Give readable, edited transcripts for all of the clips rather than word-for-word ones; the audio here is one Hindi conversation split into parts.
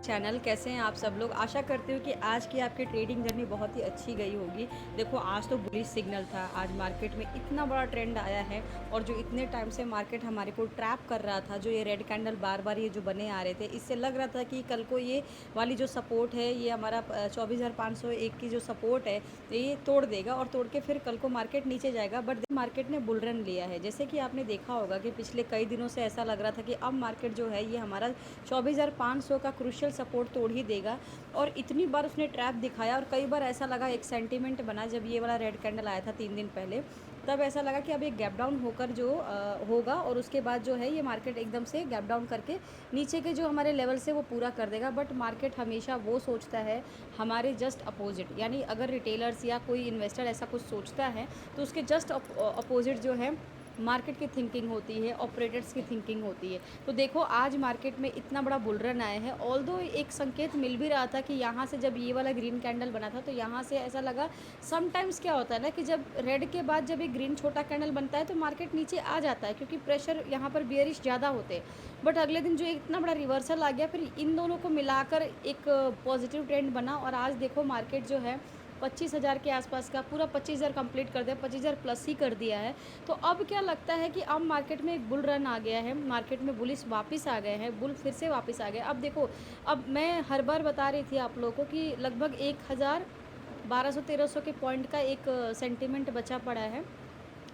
चैनल। कैसे हैं आप सब लोग? आशा करती हूँ कि आज की आपकी ट्रेडिंग जर्नी बहुत ही अच्छी गई होगी। देखो, आज तो बुलिश सिग्नल था। आज मार्केट में इतना बड़ा ट्रेंड आया है और जो इतने टाइम से मार्केट हमारे को ट्रैप कर रहा था, जो ये रेड कैंडल बार बार ये जो बने आ रहे थे, इससे लग रहा था कि कल को ये वाली जो सपोर्ट है, ये हमारा 24,501 की जो सपोर्ट है, ये तोड़ देगा और तोड़ के फिर कल को मार्केट नीचे जाएगा। बट मार्केट ने बुल रन लिया है। जैसे कि आपने देखा होगा कि पिछले कई दिनों से ऐसा लग रहा था कि अब मार्केट जो है ये हमारा 24,500 का क्रूशियल सपोर्ट तोड़ ही देगा। और इतनी बार उसने ट्रैप दिखाया और कई बार ऐसा लगा, एक सेंटीमेंट बना जब ये वाला रेड कैंडल आया था 3 दिन पहले, तब ऐसा लगा कि अब एक गैप डाउन होकर जो होगा और उसके बाद जो है ये मार्केट एकदम से गैप डाउन करके नीचे के जो हमारे लेवल से वो पूरा कर देगा। बट मार्केट हमेशा वो सोचता है हमारे जस्ट अपोजिट, यानी अगर रिटेलर्स या कोई इन्वेस्टर ऐसा कुछ सोचता है तो उसके जस्ट अपोजिट जो है मार्केट की थिंकिंग होती है, ऑपरेटर्स की थिंकिंग होती है। तो देखो, आज मार्केट में इतना बड़ा बुल रन आया है। ऑल्दो एक संकेत मिल भी रहा था कि यहाँ से जब ये वाला ग्रीन कैंडल बना था तो यहाँ से ऐसा लगा। समटाइम्स क्या होता है ना कि जब रेड के बाद जब एक ग्रीन छोटा कैंडल बनता है तो मार्केट नीचे आ जाता है, क्योंकि प्रेशर यहाँ पर बियरिश ज़्यादा होते हैं। बट अगले दिन जो इतना बड़ा रिवर्सल आ गया, फिर इन दोनों को मिलाकर एक पॉजिटिव ट्रेंड बना और आज देखो मार्केट जो है 25,000 के आसपास का, पूरा 25,000 कंप्लीट कर दिया, 25,000 प्लस ही कर दिया है। तो अब क्या लगता है कि अब मार्केट में एक बुल रन आ गया है, मार्केट में बुलिश वापस आ गए हैं, बुल फिर से वापस आ गए। अब देखो, अब मैं हर बार बता रही थी आप लोगों को कि लगभग 1,1200-1,300 के पॉइंट का एक सेंटिमेंट बचा पड़ा है।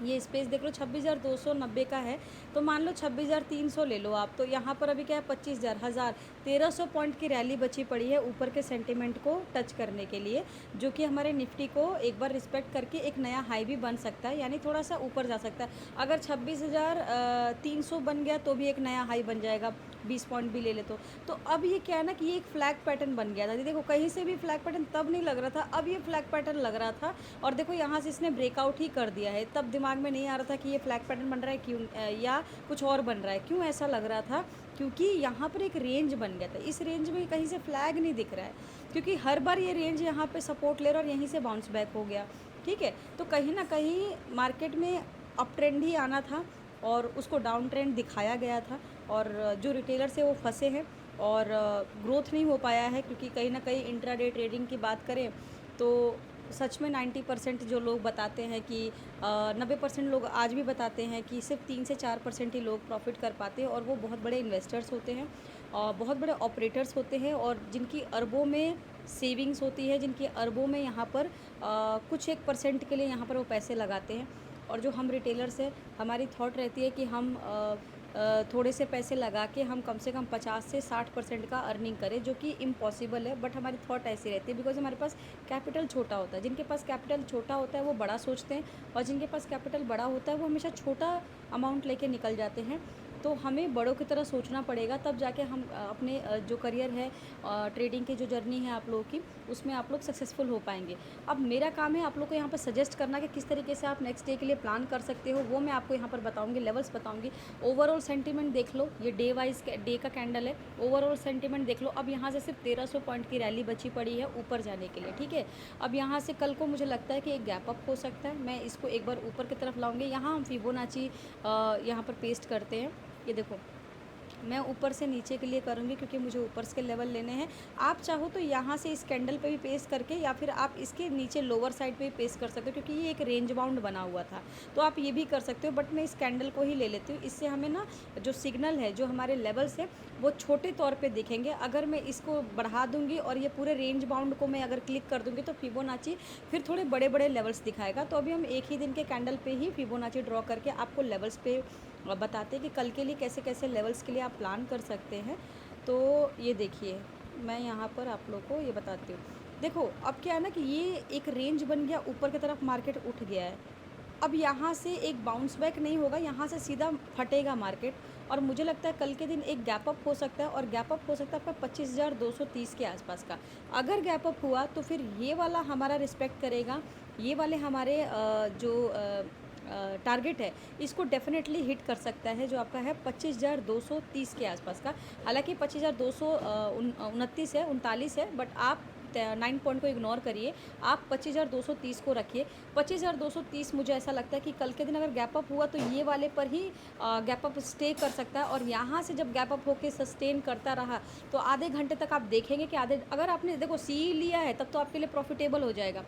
ये स्पेस देख लो 26,290 का है, तो मान लो 26,300 ले लो आप। तो यहाँ पर अभी क्या है, 25,000 1,300 पॉइंट की रैली बची पड़ी है ऊपर के सेंटीमेंट को टच करने के लिए, जो कि हमारे निफ्टी को एक बार रिस्पेक्ट करके एक नया हाई भी बन सकता है, यानी थोड़ा सा ऊपर जा सकता है। अगर 26,300 बन गया तो भी एक नया हाई बन जाएगा, 20 पॉइंट भी ले ले तो अब ये क्या है ना कि ये एक फ्लैग पैटर्न बन गया था। देखो, कहीं से भी फ्लैग पैटर्न तब नहीं लग रहा था, अब ये फ्लैग पैटर्न लग रहा था। और देखो यहाँ से इसने ब्रेकआउट ही कर दिया है। तब दिमाग में नहीं आ रहा था कि ये फ्लैग पैटर्न बन रहा है क्यों, या कुछ और बन रहा है। क्यों ऐसा लग रहा था? क्योंकि यहाँ पर एक रेंज बन गया था। इस रेंज में कहीं से फ्लैग नहीं दिख रहा है, क्योंकि हर बार ये रेंज यहाँ पे सपोर्ट ले रहा और यहीं से बाउंस बैक हो गया। ठीक है, तो कहीं ना कहीं मार्केट में अप ट्रेंड ही आना था और उसको डाउन ट्रेंड दिखाया गया था। और जो रिटेलर्स है वो फंसे हैं और ग्रोथ नहीं हो पाया है, क्योंकि कहीं ना कहीं इंट्राडे ट्रेडिंग की बात करें तो सच में 90% जो लोग बताते हैं कि 90% लोग आज भी बताते हैं कि सिर्फ 3 से 4% ही लोग प्रॉफिट कर पाते हैं, और वो बहुत बड़े इन्वेस्टर्स होते हैं और बहुत बड़े ऑपरेटर्स होते हैं, और जिनकी अरबों में सेविंग्स होती है, जिनकी अरबों में यहाँ पर कुछ 1% के लिए यहाँ पर वो पैसे लगाते हैं। और जो हम रिटेलर्स हैं, हमारी थॉट रहती है कि हम थोड़े से पैसे लगा के हम कम से कम 50 से 60% का अर्निंग करें, जो कि इम्पॉसिबल है। बट हमारी थॉट ऐसी रहती है बिकॉज हमारे पास कैपिटल छोटा होता है। जिनके पास कैपिटल छोटा होता है वो बड़ा सोचते हैं, और जिनके पास कैपिटल बड़ा होता है वो हमेशा छोटा अमाउंट लेके निकल जाते हैं। तो हमें बड़ों की तरह सोचना पड़ेगा, तब जाके हम अपने जो करियर है, ट्रेडिंग की जो जर्नी है आप लोगों की, उसमें आप लोग सक्सेसफुल हो पाएंगे। अब मेरा काम है आप लोग को यहाँ पर सजेस्ट करना कि किस तरीके से आप नेक्स्ट डे के लिए प्लान कर सकते हो, वो मैं आपको यहाँ पर बताऊँगी, लेवल्स बताऊँगी। ओवरऑल सेंटीमेंट देख लो, ये डे वाइज डे का कैंडल है। ओवरऑल सेंटीमेंट देख लो, अब यहाँ से सिर्फ 1,300 पॉइंट की रैली बची पड़ी है ऊपर जाने के लिए। ठीक है, अब यहाँ से कल को मुझे लगता है कि एक गैप अप हो सकता है। मैं इसको एक बार ऊपर की तरफ लाऊंगी। यहाँ हम फिबोनाची यहाँ पर पेस्ट करते हैं। ये देखो, मैं ऊपर से नीचे के लिए करूँगी क्योंकि मुझे ऊपर के लेवल लेने हैं। आप चाहो तो यहाँ से इस कैंडल पे भी पेस्ट करके, या फिर आप इसके नीचे लोअर साइड पे भी पेस्ट कर सकते हो, क्योंकि ये एक रेंज बाउंड बना हुआ था, तो आप ये भी कर सकते हो। बट मैं इस कैंडल को ही ले लेती हूँ। इससे हमें ना जो सिग्नल है, जो हमारे लेवल्स है, वो छोटे तौर पर दिखेंगे। अगर मैं इसको बढ़ा दूँगी और ये पूरे रेंज बाउंड को मैं अगर क्लिक कर दूँगी तो फिबोनाची फिर थोड़े बड़े बड़े लेवल्स दिखाएगा। तो अभी हम एक ही दिन के कैंडल पे ही फिबोनाची ड्रॉ करके आपको लेवल्स पे बताते हैं कि कल के लिए कैसे कैसे लेवल्स के लिए आप प्लान कर सकते हैं। तो ये देखिए, मैं यहाँ पर आप लोग को ये बताती हूँ। देखो, अब क्या है ना कि ये एक रेंज बन गया, ऊपर की तरफ मार्केट उठ गया है। अब यहाँ से एक बाउंस बैक नहीं होगा, यहाँ से सीधा फटेगा मार्केट। और मुझे लगता है कल के दिन एक गैप अप हो सकता है, और गैप अप हो सकता है आपका 25,230 के आसपास का। अगर गैप अप हुआ तो फिर ये वाला हमारा रिस्पेक्ट करेगा, ये वाले हमारे जो टारगेट है, इसको डेफिनेटली हिट कर सकता है, जो आपका है 25,230 के आसपास का। हालांकि 25,229 है, 39 है, बट आप 9 पॉइंट को इग्नोर करिए, आप 25,230 को रखिए। 25,230 मुझे ऐसा लगता है कि कल के दिन अगर गैप अप हुआ तो ये वाले पर ही गैप अप स्टे कर सकता है, और यहाँ से जब गैप अप होके सस्टेन करता रहा तो आधे घंटे तक आप देखेंगे कि अगर आपने देखो सी लिया है तब तो आपके लिए प्रॉफिटेबल हो जाएगा,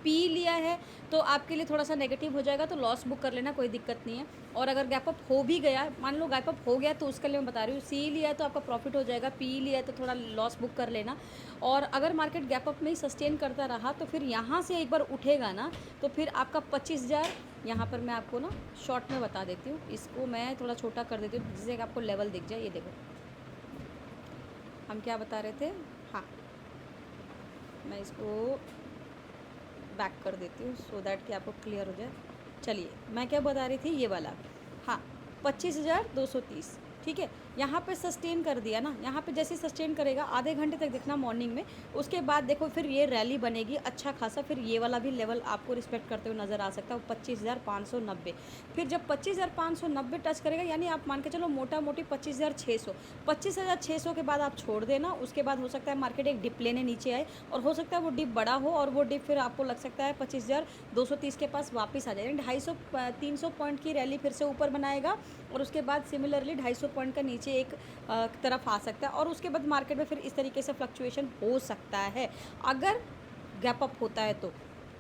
पी लिया है तो आपके लिए थोड़ा सा नेगेटिव हो जाएगा, तो लॉस बुक कर लेना, कोई दिक्कत नहीं है। और अगर गैप अप हो भी गया, मान लो गैप अप हो गया तो उसके लिए मैं बता रही हूँ, सी लिया है तो आपका प्रॉफिट हो जाएगा, पी लिया है तो थोड़ा लॉस बुक कर लेना। और अगर मार्केट गैप अप में ही सस्टेन करता रहा तो फिर यहाँ से एक बार उठेगा ना तो फिर आपका 25,000, यहाँ पर मैं आपको ना शॉर्ट में बता देती हूँ, इसको मैं थोड़ा छोटा कर देती हूँ जिससे कि आपको लेवल दिख जाए। ये देखो हम क्या बता रहे थे, हाँ मैं इसको बैक कर देती हूँ सो दैट कि आपको क्लियर हो जाए। चलिए मैं क्या बता रही थी, ये वाला, हाँ 25,230, ठीक है। यहाँ पे सस्टेन कर दिया ना, यहाँ पे जैसे सस्टेन करेगा आधे घंटे तक देखना मॉर्निंग में, उसके बाद देखो फिर ये रैली बनेगी अच्छा खासा, फिर ये वाला भी लेवल आपको रिस्पेक्ट करते हुए नज़र आ सकता है 25,590। फिर जब 25,590 टच करेगा, यानी आप मान के चलो मोटा मोटी 25,600 के बाद आप छोड़ देना। उसके बाद हो सकता है मार्केट एक डिप लेने नीचे आए, और हो सकता है वो डिप बड़ा हो, और वो डिप फिर आपको लग सकता है 25,230 के पास वापस आ जाए, यानी 250-300 पॉइंट की रैली फिर से ऊपर बनाएगा, और उसके बाद सिमिलरली 250 पॉइंट का नीचे एक तरफ आ सकता है, और उसके बाद मार्केट में फिर इस तरीके से फ्लक्चुएशन हो सकता है अगर गैप अप होता है तो।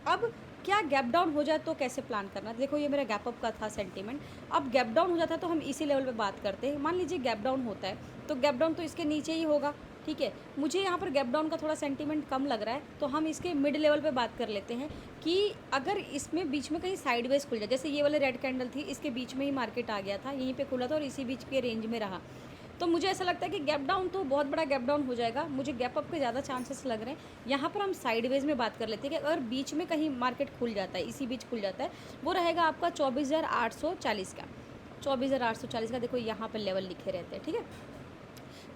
अब क्या गैप डाउन हो जाए तो कैसे प्लान करना, देखो ये मेरा गैप अप का था सेंटीमेंट। अब गैप डाउन हो जाता है तो हम इसी लेवल पे बात करते हैं। मान लीजिए गैप डाउन होता है तो गैप डाउन तो इसके नीचे ही होगा, ठीक है। मुझे यहाँ पर गैप डाउन का थोड़ा सेंटीमेंट कम लग रहा है, तो हम इसके मिड लेवल पे बात कर लेते हैं कि अगर इसमें बीच में कहीं साइडवेज खुल जाए, जैसे ये वाले रेड कैंडल थी, इसके बीच में ही मार्केट आ गया था, यहीं पे खुला था और इसी बीच के रेंज में रहा, तो मुझे ऐसा लगता है कि गैप डाउन तो बहुत बड़ा गैप डाउन हो जाएगा, मुझे गैप अप के ज़्यादा चांसेस लग रहे हैं। यहाँ पर हम साइडवेज में बात कर लेते हैं कि अगर बीच में कहीं मार्केट खुल जाता है, इसी बीच खुल जाता है, वो रहेगा आपका 24,840 का। 24,840 का देखो यहाँ पर लेवल लिखे रहते हैं, ठीक है।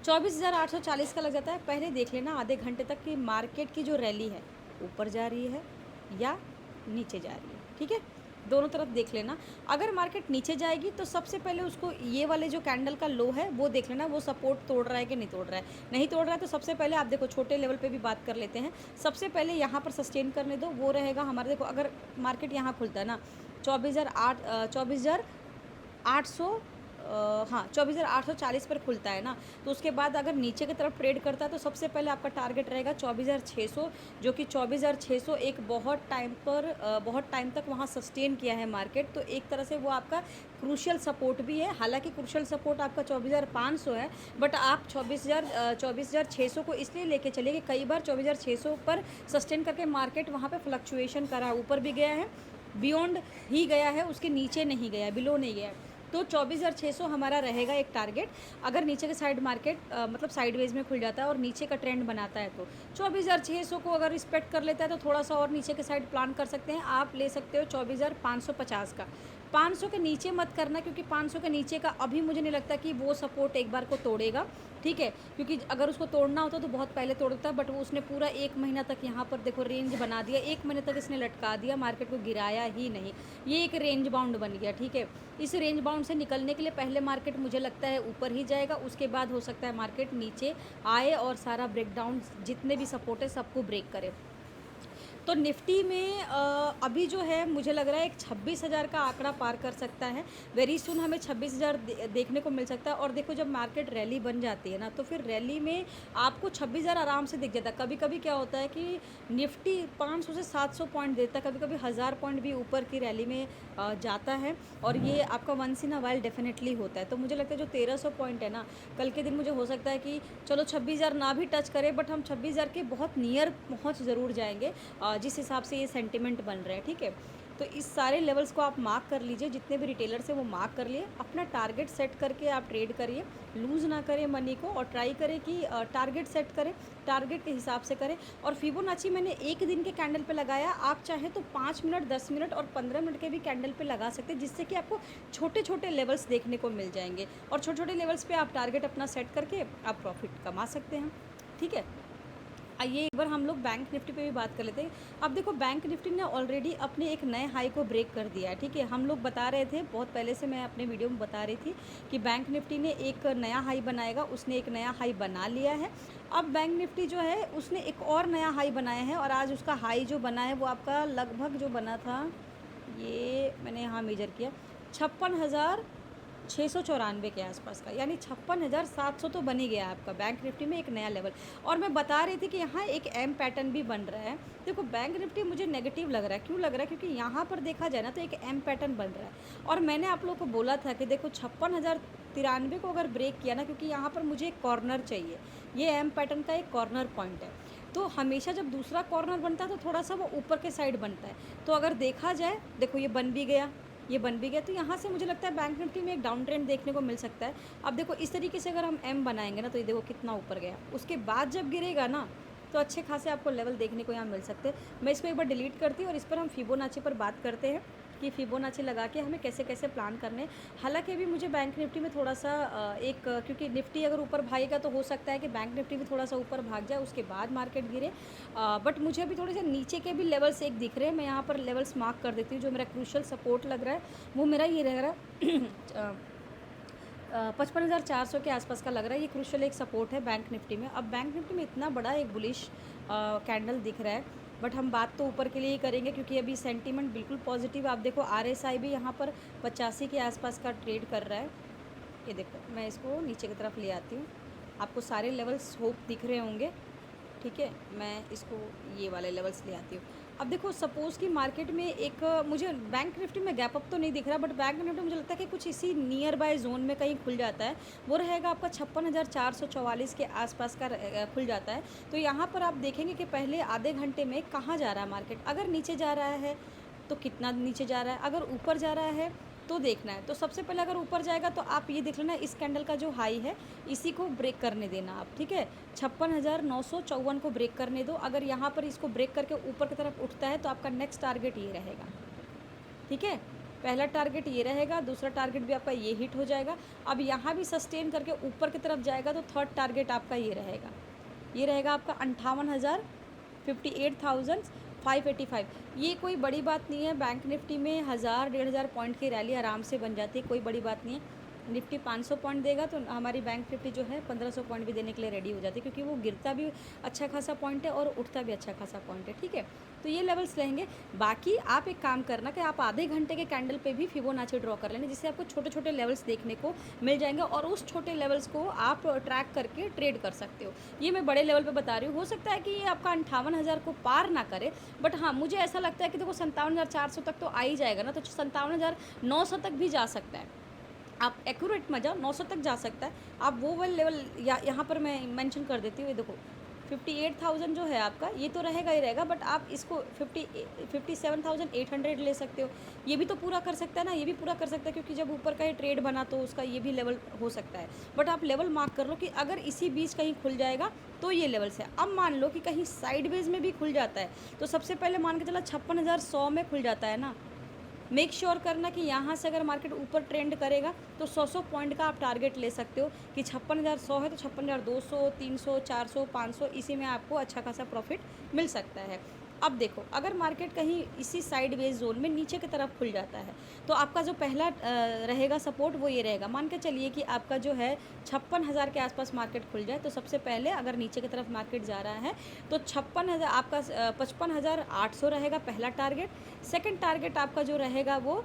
24,840 का लग जाता है। पहले देख लेना आधे घंटे तक कि मार्केट की जो रैली है ऊपर जा रही है या नीचे जा रही है, ठीक है, दोनों तरफ देख लेना। अगर मार्केट नीचे जाएगी तो सबसे पहले उसको ये वाले जो कैंडल का लो है वो देख लेना, वो सपोर्ट तोड़ रहा है कि नहीं तोड़ रहा है। नहीं तोड़ रहा है तो सबसे पहले आप देखो छोटे लेवल पे भी बात कर लेते हैं। सबसे पहले यहाँ पर सस्टेन करने दो, वो रहेगा हमारा, देखो अगर मार्केट यहाँ खुलता है ना 24,800 हाँ 24,840 पर खुलता है ना, तो उसके बाद अगर नीचे की तरफ ट्रेड करता है तो सबसे पहले आपका टारगेट रहेगा 24,600, जो कि 24,600 एक बहुत टाइम तक वहाँ सस्टेन किया है मार्केट, तो एक तरह से वो आपका क्रूशियल सपोर्ट भी है। हालांकि क्रूशियल सपोर्ट आपका 24,500 है, बट आप 24,600 को इसलिए लेके चलिए कि कई बार 24,600 पर सस्टेन करके मार्केट वहाँ पर फ्लक्चुएशन करा, ऊपर भी गया है, बियॉन्ड ही गया है, उसके नीचे नहीं गया, बिलो नहीं गया, तो 24,600 हमारा रहेगा एक टारगेट। अगर नीचे के साइड मार्केट मतलब साइडवेज में खुल जाता है और नीचे का ट्रेंड बनाता है तो 24,600 को अगर रिस्पेक्ट कर लेता है तो थोड़ा सा और नीचे के साइड प्लान कर सकते हैं। आप ले सकते हो 24,550 का। 500 के नीचे मत करना, क्योंकि 500 के नीचे का अभी मुझे नहीं लगता कि वो सपोर्ट एक बार को तोड़ेगा, ठीक है, क्योंकि अगर उसको तोड़ना होता तो बहुत पहले तोड़ता, बट वो उसने पूरा 1 महीना तक यहाँ पर देखो रेंज बना दिया, 1 महीने तक इसने लटका दिया, मार्केट को गिराया ही नहीं, ये एक रेंज बाउंड बन गया, ठीक है। इस रेंज बाउंड से निकलने के लिए पहले मार्केट मुझे लगता है ऊपर ही जाएगा, उसके बाद हो सकता है मार्केट नीचे आए और सारा ब्रेकडाउन, जितने भी सपोर्ट है सबको ब्रेक करे। तो निफ्टी में अभी जो है मुझे लग रहा है एक 26,000 का आंकड़ा पार कर सकता है, वेरी सुन हमें 26,000 देखने को मिल सकता है। और देखो जब मार्केट रैली बन जाती है ना तो फिर रैली में आपको 26,000 आराम से दिख जाता है। कभी कभी क्या होता है कि निफ्टी 500 से 700 पॉइंट देता है, कभी कभी 1000 पॉइंट भी ऊपर की रैली में जाता है, और ये आपका once in a while definitely होता है। तो मुझे लगता है जो 1300 पॉइंट है ना, कल के दिन मुझे हो सकता है कि चलो 26,000 ना भी टच करे, बट हम 26,000 के बहुत नियर पहुँच ज़रूर जाएंगे जिस हिसाब से ये सेंटिमेंट बन रहा है, ठीक है। तो इस सारे लेवल्स को आप मार्क कर लीजिए, जितने भी रिटेलर्स हैं वो मार्क कर लिए, अपना टारगेट सेट करके आप ट्रेड करिए, लूज़ ना करें मनी को, और ट्राई करें कि टारगेट सेट करें, टारगेट के हिसाब से करें। और फिबोनाची मैंने एक दिन के कैंडल पे लगाया, आप चाहे तो 5 मिनट, 10 मिनट और 15 मिनट के भी कैंडल पे लगा सकते हैं, जिससे कि आपको छोटे छोटे लेवल्स देखने को मिल जाएंगे, और छोटे छोटे लेवल्स पे आप टारगेट अपना सेट करके आप प्रॉफिट कमा सकते हैं, ठीक है। आइए एक बार हम लोग बैंक निफ्टी पे भी बात कर लेते हैं। अब देखो बैंक निफ्टी ने ऑलरेडी अपने एक नए हाई को ब्रेक कर दिया है, ठीक है। हम लोग बता रहे थे बहुत पहले से, मैं अपने वीडियो में बता रही थी कि बैंक निफ्टी ने एक नया हाई बनाएगा, उसने एक नया हाई बना लिया है। अब बैंक निफ्टी जो है उसने एक और नया हाई बनाया है और आज उसका हाई जो बना है वो आपका लगभग जो बना था, ये मैंने यहाँ मेजर किया 56,694 के आसपास का, यानी 56,700 तो बन ही गया आपका बैंक निफ्टी में एक नया लेवल। और मैं बता रही थी कि यहाँ एक एम पैटर्न भी बन रहा है। देखो बैंक निफ्टी मुझे नेगेटिव लग रहा है, क्यों लग रहा है, क्योंकि यहाँ पर देखा जाए ना तो एक एम पैटर्न बन रहा है। और मैंने आप लोगों को बोला था कि देखो 56,093 को अगर ब्रेक किया ना, क्योंकि यहाँ पर मुझे एक कॉर्नर चाहिए, ये एम पैटर्न का एक कॉर्नर पॉइंट है। तो हमेशा जब दूसरा कॉर्नर बनता है तो थोड़ा सा वो ऊपर के साइड बनता है। तो अगर देखा जाए, देखो ये बन भी गया, ये बन भी गया, तो यहाँ से मुझे लगता है बैंक निफ्टी में एक डाउन ट्रेंड देखने को मिल सकता है। अब देखो इस तरीके से अगर हम एम बनाएंगे ना, तो ये देखो कितना ऊपर गया, उसके बाद जब गिरेगा ना तो अच्छे खासे आपको लेवल देखने को यहाँ मिल सकते हैं। मैं इसको एक बार डिलीट करती हूँ और इस पर हम फिबोनाची पर बात करते हैं कि फिबोनाची लगा के हमें कैसे कैसे प्लान करने हैं। हालांकि अभी मुझे बैंक निफ्टी में थोड़ा सा क्योंकि निफ्टी अगर ऊपर भागेगा तो हो सकता है कि बैंक निफ्टी भी थोड़ा सा ऊपर भाग जाए, उसके बाद मार्केट गिरे। बट मुझे अभी थोड़े से नीचे के भी लेवल्स एक दिख रहे हैं। मैं यहाँ पर लेवल्स मार्क कर देती हूँ। जो मेरा क्रूशल सपोर्ट लग रहा है वो मेरा ये लग रहा है 55,400 के आसपास का लग रहा है। ये क्रूशल एक सपोर्ट है बैंक निफ्टी में। अब बैंक निफ्टी में इतना बड़ा एक बुलिश कैंडल दिख रहा है, बट हम बात तो ऊपर के लिए ही करेंगे क्योंकि अभी सेंटीमेंट बिल्कुल पॉजिटिव। आप देखो RSI भी यहाँ पर 85 के आसपास का ट्रेड कर रहा है। ये देखो मैं इसको नीचे की तरफ ले आती हूँ, आपको सारे लेवल्स होप दिख रहे होंगे, ठीक है। मैं इसको ये वाले लेवल्स ले आती हूँ। अब देखो सपोज़ कि मार्केट में एक मुझे बैंक निफ्टी में गैप अप तो नहीं दिख रहा, बट बैंक निफ्टी मुझे लगता है कि कुछ इसी नियर बाय जोन में कहीं खुल जाता है। वो रहेगा आपका 56,444 के आसपास का खुल जाता है। तो यहाँ पर आप देखेंगे कि पहले आधे घंटे में कहाँ जा रहा है मार्केट। अगर नीचे जा रहा है तो कितना नीचे जा रहा है, अगर ऊपर जा रहा है तो देखना है। तो सबसे पहले अगर ऊपर जाएगा तो आप ये देख लेना, इस कैंडल का जो हाई है इसी को ब्रेक करने देना आप, ठीक है। 56,954 को ब्रेक करने दो। अगर यहाँ पर इसको ब्रेक करके ऊपर की तरफ उठता है तो आपका नेक्स्ट टारगेट ये रहेगा, ठीक है। पहला टारगेट ये रहेगा, दूसरा टारगेट भी आपका ये हिट हो जाएगा। अब यहाँ भी सस्टेन करके ऊपर की तरफ जाएगा तो थर्ड टारगेट आपका ये रहेगा, ये रहेगा आपका 58,585। ये कोई बड़ी बात नहीं है। बैंक निफ्टी में 1,000-1,500 पॉइंट की रैली आराम से बन जाती है, कोई बड़ी बात नहीं है। निफ्टी 500 पॉइंट देगा तो हमारी बैंक निफ्टी जो है 1500 पॉइंट भी देने के लिए रेडी हो जाती है, क्योंकि वो गिरता भी अच्छा खासा पॉइंट है और उठता भी अच्छा खासा पॉइंट है, ठीक है। तो ये लेवल्स रहेंगे। बाकी आप एक काम करना कि आप आधे घंटे के कैंडल पे भी फिबोनाची ड्रॉ कर लेना, जिससे आपको छोटे छोटे लेवल्स देखने को मिल जाएंगे और उस छोटे लेवल्स को आप ट्रैक करके ट्रेड कर सकते हो। ये मैं बड़े लेवल पे बता रही हूँ, हो सकता है कि ये आपका 58,000 को पार ना करे, बट हाँ मुझे ऐसा लगता है कि देखो 57,400 तक तो आ ही जाएगा ना, तो 57,900 तक भी जा सकता है। आप एक्यूरेट में जाओ, 900 तक जा सकता है। आप वो वाले लेवल यहाँ पर मैं मेंशन कर देती हूँ। ये देखो 58,000 जो है आपका, ये तो रहेगा ही रहेगा, बट आप इसको 57,800 ले सकते हो। ये भी तो पूरा कर सकता है ना, ये भी पूरा कर सकता है, क्योंकि जब ऊपर का ही ट्रेड बना तो उसका ये भी लेवल हो सकता है। बट आप लेवल मार्क कर लो कि अगर इसी बीच कहीं खुल जाएगा तो ये लेवल्स है। अब मान लो कि कहीं साइडवेज में भी खुल जाता है, तो सबसे पहले मान के चला 56,100 में खुल जाता है ना, मेक श्योर करना कि यहाँ से अगर मार्केट ऊपर ट्रेंड करेगा तो 100 पॉइंट का आप टारगेट ले सकते हो कि 56,100 है तो 56,200, 300, 400, 500, इसी में आपको अच्छा खासा प्रॉफिट मिल सकता है। अब देखो अगर मार्केट कहीं इसी साइडवेज जोन में नीचे की तरफ खुल जाता है तो आपका जो पहला रहेगा सपोर्ट वो ये रहेगा। मान के चलिए कि आपका जो है 56,000 के आसपास मार्केट खुल जाए, तो सबसे पहले अगर नीचे की तरफ मार्केट जा रहा है तो 56,000 आपका 55,800 रहेगा पहला टारगेट। सेकंड टारगेट आपका जो रहेगा वो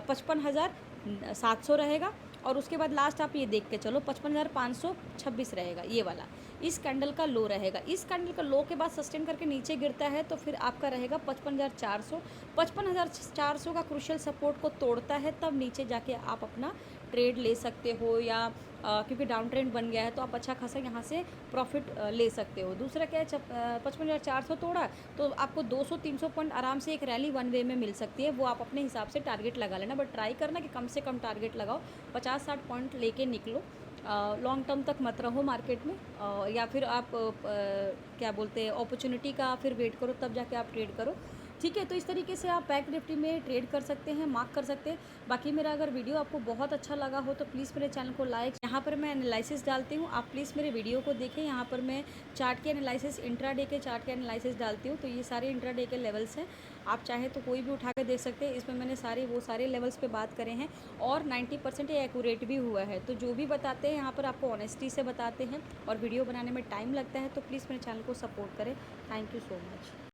55,700 रहेगा, और उसके बाद लास्ट आप ये देख के चलो 55,526 रहेगा, ये वाला इस कैंडल का लो रहेगा। इस कैंडल का लो के बाद सस्टेन करके नीचे गिरता है तो फिर आपका रहेगा 55,400। 55,400 का क्रूशियल सपोर्ट को तोड़ता है तब नीचे जाके आप अपना ट्रेड ले सकते हो, या क्योंकि डाउन ट्रेंड बन गया है तो आप अच्छा खासा यहाँ से प्रॉफिट ले सकते हो। दूसरा क्या है, 55,400 तोड़ा तो आपको 200-300 पॉइंट आराम से एक रैली वन वे में मिल सकती है, वो आप अपने हिसाब से टारगेट लगा लेना। बट ट्राई करना कि कम से कम टारगेट लगाओ, 50-60 पॉइंट लेके निकलो। लॉन्ग टर्म तक मत रहो मार्केट में, या फिर आप क्या बोलते हैं अपॉर्चुनिटी का फिर वेट करो तब जाके आप ट्रेड करो। ठीक है, तो इस तरीके से आप बैंक निफ्टी में ट्रेड कर सकते हैं, मार्क कर सकते हैं। बाकी मेरा अगर वीडियो आपको बहुत अच्छा लगा हो तो प्लीज़ मेरे चैनल को लाइक, यहाँ पर मैं एनालिसिस डालती हूँ, आप प्लीज़ मेरे वीडियो को देखें। यहाँ पर मैं चार्ट के एनालिसिस, इंट्राडे के चार्ट के एनालिसिस डालती हूँ, तो ये सारे इंट्राडे के लेवल्स हैं। आप चाहें तो कोई भी उठा के देख सकते हैं। इसमें मैंने वो सारे लेवल्स पे बात करे हैं और 90% ये एक्यूरेट भी हुआ है। तो जो भी बताते हैं यहाँ पर आपको ऑनेस्टी से बताते हैं और वीडियो बनाने में टाइम लगता है, तो प्लीज़ मेरे चैनल को सपोर्ट करें। Thank you so much.